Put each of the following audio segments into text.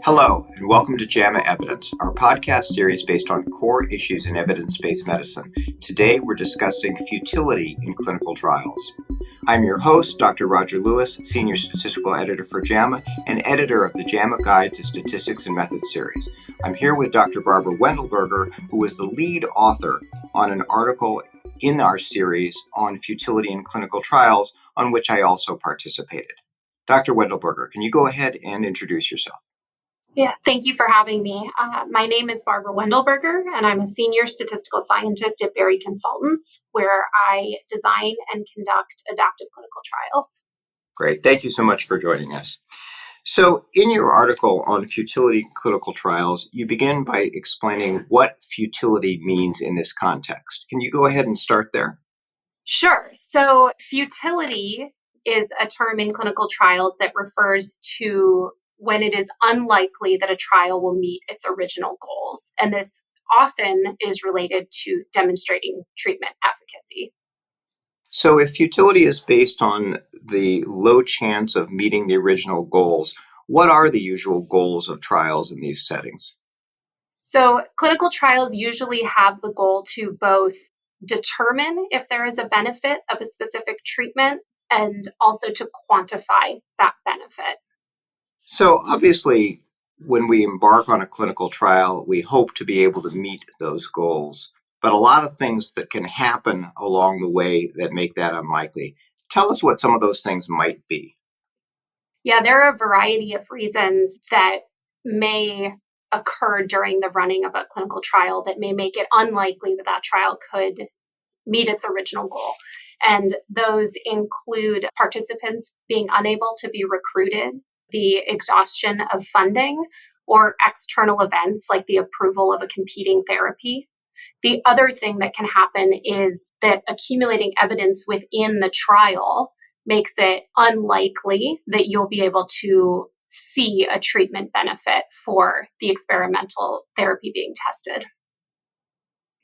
Hello, and welcome to JAMAevidence, our podcast series based on core issues in evidence-based medicine. Today, we're discussing futility in clinical trials. I'm your host, Dr. Roger Lewis, Senior Statistical Editor for JAMA and editor of the JAMA Guide to Statistics and Methods series. I'm here with Dr. Barbara Wendelberger, who is the lead author on an article in our series on futility in clinical trials, on which I also participated. Dr. Wendelberger, can you go ahead and introduce yourself? Yeah, thank you for having me. My name is Barbara Wendelberger, and I'm a senior statistical scientist at Berry Consultants, where I design and conduct adaptive clinical trials. Great. Thank you so much for joining us. So in your article on futility in clinical trials, you begin by explaining what futility means in this context. Can you go ahead and start there? Sure. So futility is a term in clinical trials that refers to when it is unlikely that a trial will meet its original goals. And this often is related to demonstrating treatment efficacy. So if futility is based on the low chance of meeting the original goals, what are the usual goals of trials in these settings? So clinical trials usually have the goal to both determine if there is a benefit of a specific treatment and also to quantify that benefit. So obviously, when we embark on a clinical trial, we hope to be able to meet those goals. But a lot of things that can happen along the way that make that unlikely. Tell us what some of those things might be. Yeah, there are a variety of reasons that may occur during the running of a clinical trial that may make it unlikely that that trial could meet its original goal. And those include participants being unable to be recruited, the exhaustion of funding, or external events like the approval of a competing therapy. The other thing that can happen is that accumulating evidence within the trial makes it unlikely that you'll be able to see a treatment benefit for the experimental therapy being tested.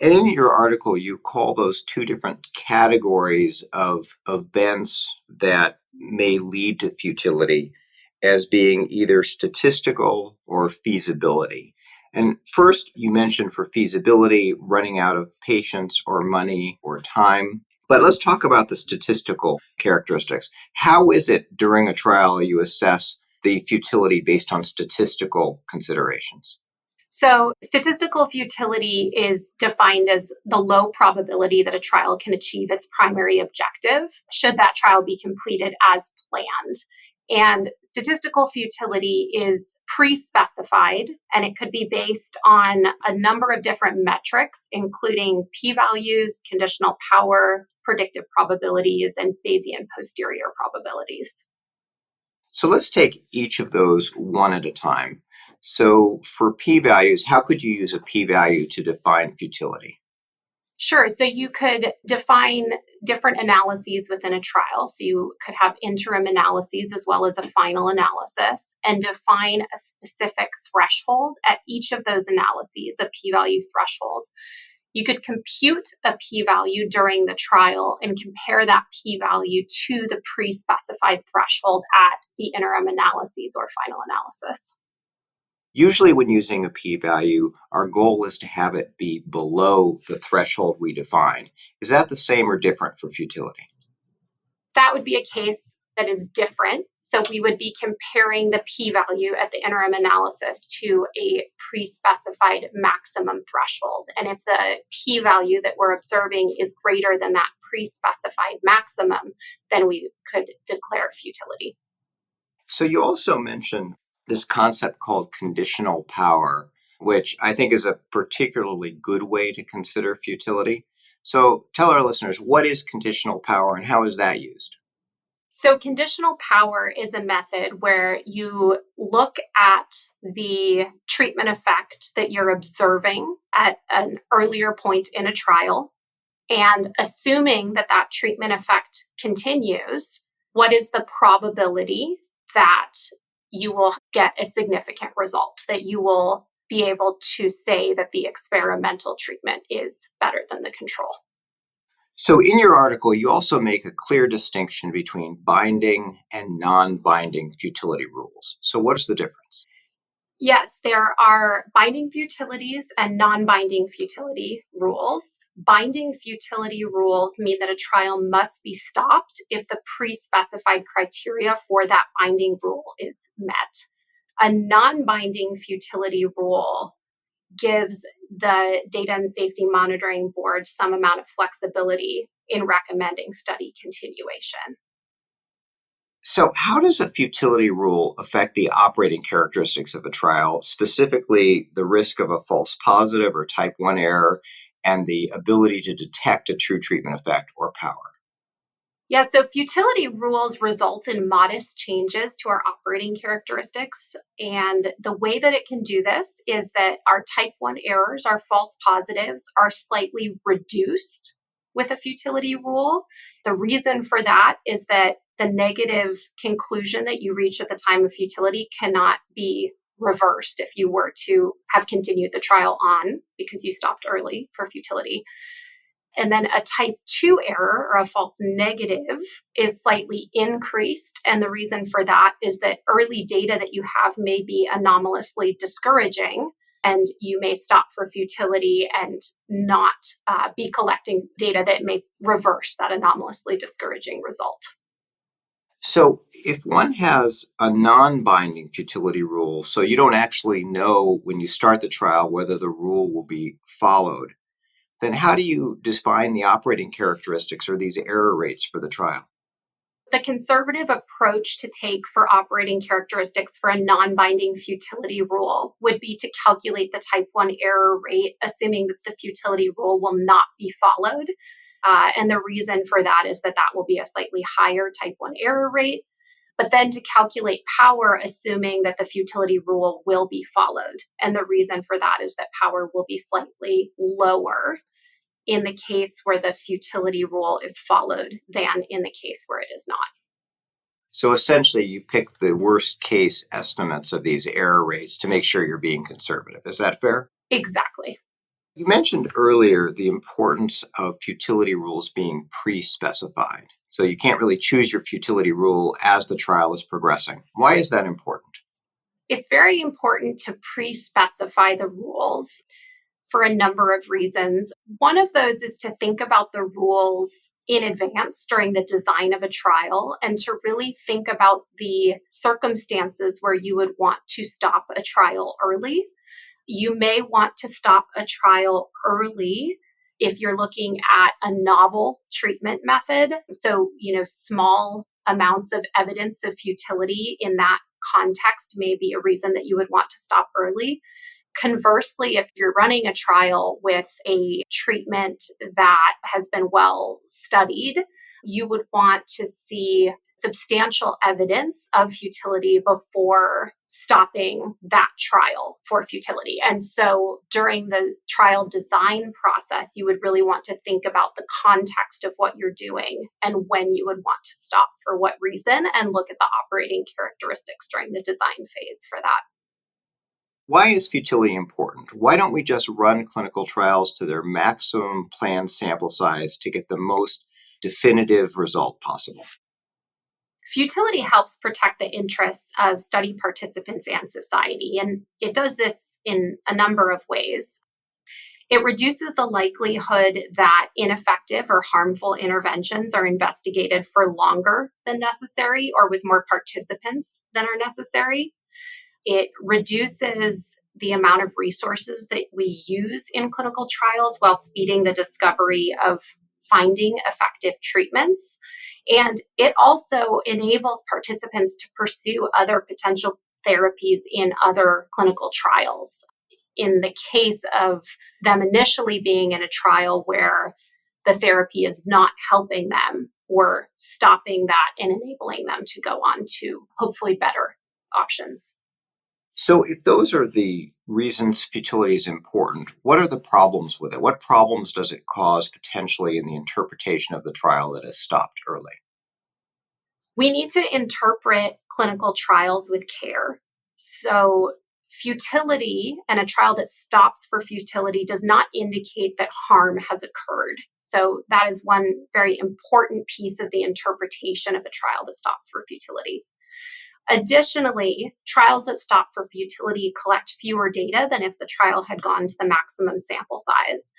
And in your article, you call those two different categories of events that may lead to futility as being either statistical or feasibility. And first, you mentioned for feasibility, running out of patients or money or time. But let's talk about the statistical characteristics. How is it during a trial you assess the futility based on statistical considerations? So, statistical futility is defined as the low probability that a trial can achieve its primary objective should that trial be completed as planned. And statistical futility is pre-specified, and it could be based on a number of different metrics, including p-values, conditional power, predictive probabilities, and Bayesian posterior probabilities. So let's take each of those one at a time. So for p-values, how could you use a p-value to define futility? Sure. So you could define different analyses within a trial. So you could have interim analyses as well as a final analysis and define a specific threshold at each of those analyses, a p-value threshold. You could compute a p-value during the trial and compare that p-value to the pre-specified threshold at the interim analyses or final analysis. Usually when using a p-value, our goal is to have it be below the threshold we define. Is that the same or different for futility? That would be a case that is different. So we would be comparing the p-value at the interim analysis to a pre-specified maximum threshold. And if the p-value that we're observing is greater than that pre-specified maximum, then we could declare futility. So you also mentioned this concept called conditional power, which I think is a particularly good way to consider futility. So tell our listeners, what is conditional power and how is that used? So conditional power is a method where you look at the treatment effect that you're observing at an earlier point in a trial, and assuming that that treatment effect continues, what is the probability that you will get a significant result, that you will be able to say that the experimental treatment is better than the control? So in your article, you also make a clear distinction between binding and non-binding futility rules. So what is the difference? Yes, there are binding futilities and non-binding futility rules. Binding futility rules mean that a trial must be stopped if the pre-specified criteria for that binding rule is met. A non-binding futility rule gives the Data and Safety Monitoring Board some amount of flexibility in recommending study continuation. So, how does a futility rule affect the operating characteristics of a trial, specifically the risk of a false positive or type 1 error and the ability to detect a true treatment effect or power? Yeah, so futility rules result in modest changes to our operating characteristics. And the way that it can do this is that our type 1 errors, our false positives, are slightly reduced with a futility rule. The reason for that is that the negative conclusion that you reach at the time of futility cannot be reversed if you were to have continued the trial on because you stopped early for futility. And then a type 2 error or a false negative is slightly increased. And the reason for that is that early data that you have may be anomalously discouraging, and you may stop for futility and not be collecting data that may reverse that anomalously discouraging result. So, if one has a non binding futility rule, so you don't actually know when you start the trial whether the rule will be followed, then how do you define the operating characteristics or these error rates for the trial? The conservative approach to take for operating characteristics for a non binding futility rule would be to calculate the type 1 error rate, assuming that the futility rule will not be followed. And the reason for that is that that will be a slightly higher type 1 error rate. But then to calculate power, assuming that the futility rule will be followed. And the reason for that is that power will be slightly lower in the case where the futility rule is followed than in the case where it is not. So, essentially, you pick the worst case estimates of these error rates to make sure you're being conservative. Is that fair? Exactly. You mentioned earlier the importance of futility rules being pre specified. So, you can't really choose your futility rule as the trial is progressing. Why is that important? It's very important to pre specify the rules for a number of reasons. One of those is to think about the rules in advance during the design of a trial and to really think about the circumstances where you would want to stop a trial early. You may want to stop a trial early if you're looking at a novel treatment method. So, small amounts of evidence of futility in that context may be a reason that you would want to stop early. Conversely, if you're running a trial with a treatment that has been well studied, you would want to see substantial evidence of futility before stopping that trial for futility. And so during the trial design process, you would really want to think about the context of what you're doing and when you would want to stop for what reason and look at the operating characteristics during the design phase for that. Why is futility important? Why don't we just run clinical trials to their maximum planned sample size to get the most definitive result possible? Futility helps protect the interests of study participants and society, and it does this in a number of ways. It reduces the likelihood that ineffective or harmful interventions are investigated for longer than necessary or with more participants than are necessary. It reduces the amount of resources that we use in clinical trials while speeding the discovery of finding effective treatments. And it also enables participants to pursue other potential therapies in other clinical trials. In the case of them initially being in a trial where the therapy is not helping them, or stopping that and enabling them to go on to hopefully better options. So, if those are the reasons futility is important, what are the problems with it? What problems does it cause potentially in the interpretation of the trial that is stopped early? We need to interpret clinical trials with care. So, futility and a trial that stops for futility does not indicate that harm has occurred. So, that is one very important piece of the interpretation of a trial that stops for futility. Additionally, trials that stop for futility collect fewer data than if the trial had gone to the maximum sample size.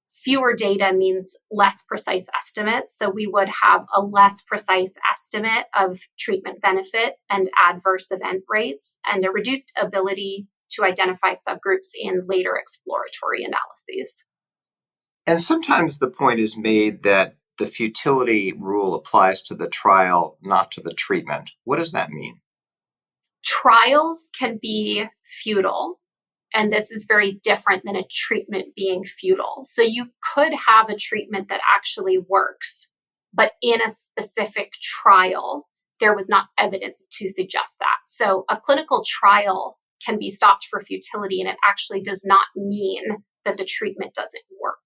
Fewer data means less precise estimates, so we would have a less precise estimate of treatment benefit and adverse event rates, and a reduced ability to identify subgroups in later exploratory analyses. And sometimes the point is made that the futility rule applies to the trial, not to the treatment. What does that mean? Trials can be futile, and this is very different than a treatment being futile. So you could have a treatment that actually works, but in a specific trial, there was not evidence to suggest that. So a clinical trial can be stopped for futility, and it actually does not mean that the treatment doesn't work.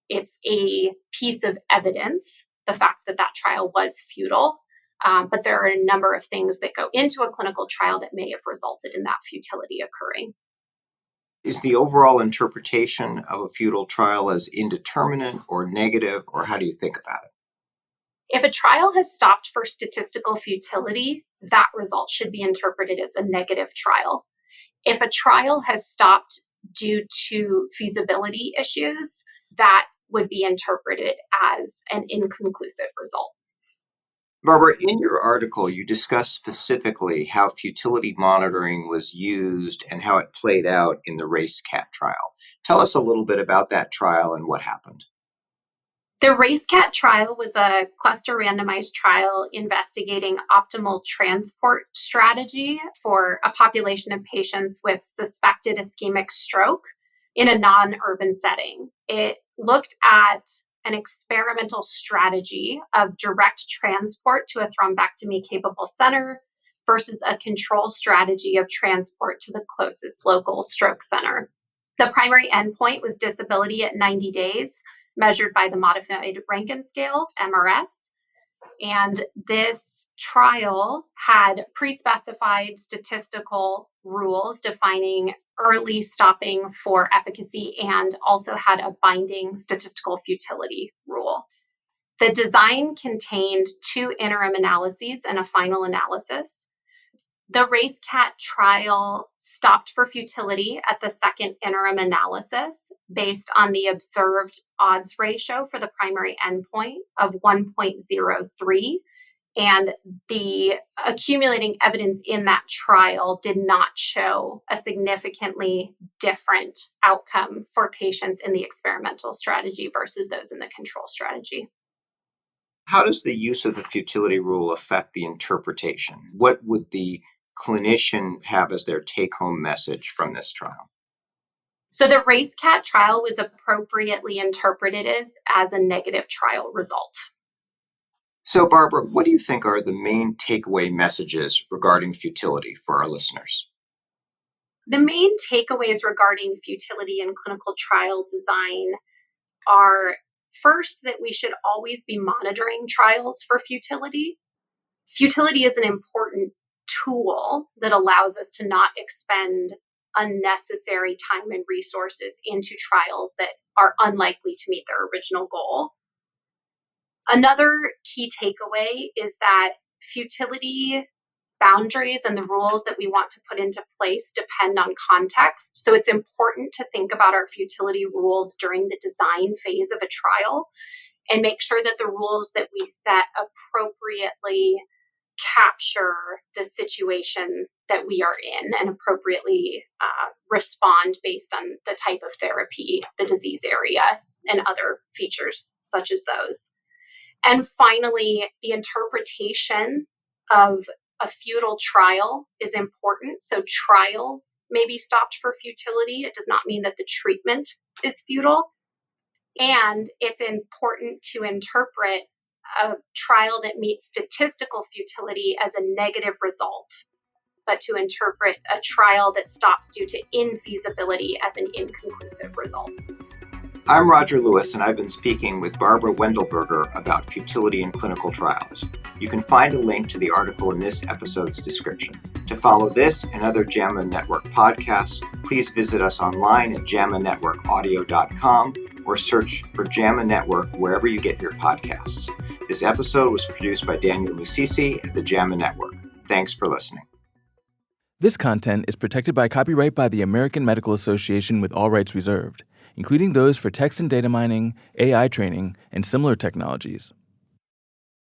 It's a piece of evidence, the fact that that trial was futile, but there are a number of things that go into a clinical trial that may have resulted in that futility occurring. Is the overall interpretation of a futile trial as indeterminate or negative, or how do you think about it? If a trial has stopped for statistical futility, that result should be interpreted as a negative trial. If a trial has stopped due to feasibility issues, that would be interpreted as an inconclusive result. Barbara, in your article, you discuss specifically how futility monitoring was used and how it played out in the RaceCAT trial. Tell us a little bit about that trial and what happened. The RaceCAT trial was a cluster randomized trial investigating optimal transport strategy for a population of patients with suspected ischemic stroke in a non-urban setting. It looked at an experimental strategy of direct transport to a thrombectomy-capable center versus a control strategy of transport to the closest local stroke center. The primary endpoint was disability at 90 days, measured by the Modified Rankin Scale, MRS. And this trial had pre-specified statistical rules defining early stopping for efficacy and also had a binding statistical futility rule. The design contained 2 interim analyses and a final analysis. The RaceCAT trial stopped for futility at the second interim analysis based on the observed odds ratio for the primary endpoint of 1.03. And the accumulating evidence in that trial did not show a significantly different outcome for patients in the experimental strategy versus those in the control strategy. How does the use of the futility rule affect the interpretation? What would the clinician have as their take-home message from this trial? So the RaceCAT trial was appropriately interpreted as a negative trial result. So, Barbara, what do you think are the main takeaway messages regarding futility for our listeners? The main takeaways regarding futility in clinical trial design are, first, that we should always be monitoring trials for futility. Futility is an important tool that allows us to not expend unnecessary time and resources into trials that are unlikely to meet their original goal. Another key takeaway is that futility boundaries and the rules that we want to put into place depend on context. So it's important to think about our futility rules during the design phase of a trial and make sure that the rules that we set appropriately capture the situation that we are in and appropriately respond based on the type of therapy, the disease area, and other features such as those. And finally, the interpretation of a futile trial is important. So trials may be stopped for futility. It does not mean that the treatment is futile. And it's important to interpret a trial that meets statistical futility as a negative result, but to interpret a trial that stops due to infeasibility as an inconclusive result. I'm Roger Lewis, and I've been speaking with Barbara Wendelberger about futility in clinical trials. You can find a link to the article in this episode's description. To follow this and other JAMA Network podcasts, please visit us online at JAMAnetworkaudio.com or search for JAMA Network wherever you get your podcasts. This episode was produced by Daniel Musisi at the JAMA Network. Thanks for listening. This content is protected by copyright by the American Medical Association with all rights reserved, including those for text and data mining, AI training, and similar technologies.